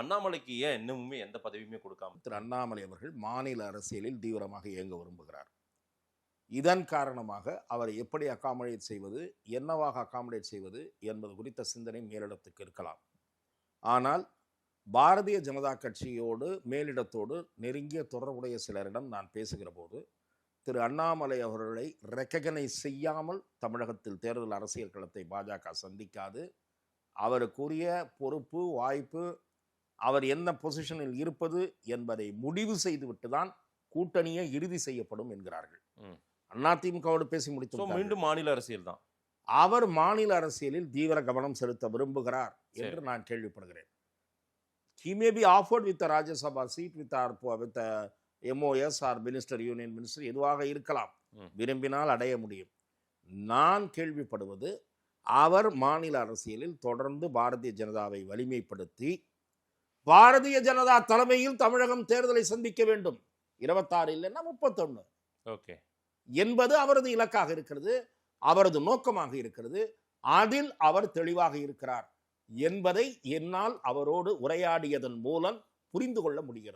அண்ணாமலைக்கு ஏன் இன்னமுமே எந்த பதவியுமே கொடுக்காம? திரு அண்ணாமலை அவர்கள் மாநில அரசியலில் தீவிரமாக இயங்க விரும்புகிறார். இதன் காரணமாக அவர் எப்படி அகாமடேட் செய்வது, என்னவாக அகாமடேட் செய்வது என்பது குறித்த சிந்தனை மேலிடத்துக்கு இருக்கலாம். ஆனால் பாரதிய ஜனதா கட்சியோடு மேலிடத்தோடு நெருங்கிய தொடர்புடைய சிலரிடம் நான் பேசுகிற போது திரு அண்ணாமலை அவர்களை ரெக்கக்னைஸ் செய்யாமல் தமிழகத்தில் தேர்தல் அரசியல் களத்தை பாஜக சந்திக்காது. அவருக்குரிய பொறுப்பு, வாய்ப்பு, அவர் என்ன பொசிஷனில் இருப்பது என்பதை முடிவு செய்துவிட்டு தான் கூட்டணியை இறுதி செய்யப்படும் என்கிறார்கள். அதிமுகவோடு பேசி முடித்து மீண்டும் மாநில அரசியல் தான். அவர் மாநில அரசியலில் தீவிர கவனம் செலுத்த விரும்புகிறார் என்று நான் கேள்விப்படுகிறேன். He may be offered with a Rajya Sabha seat with a MOS or Minister, Union Minister, எதுவாக இருக்கலாம். விரும்பினால் அடைய முடியும். நான் கேள்விப்படுவது அவர் மாநில அரசியலில் தொடர்ந்து பாரதிய ஜனதாவை வலிமைப்படுத்தி பாரதிய ஜனதா தலைமையில் தமிழகம் தேர்தலை சந்திக்க வேண்டும். 26 இல்லைன்னா 31 என்பது அவரது இலக்காக இருக்கிறது, அவரது நோக்கமாக இருக்கிறது. அதில் அவர் தெளிவாக இருக்கிறார் என்பதை என்னால் அவரோடு உரையாடியதன் மூலம் புரிந்து கொள்ள முடிகிறது.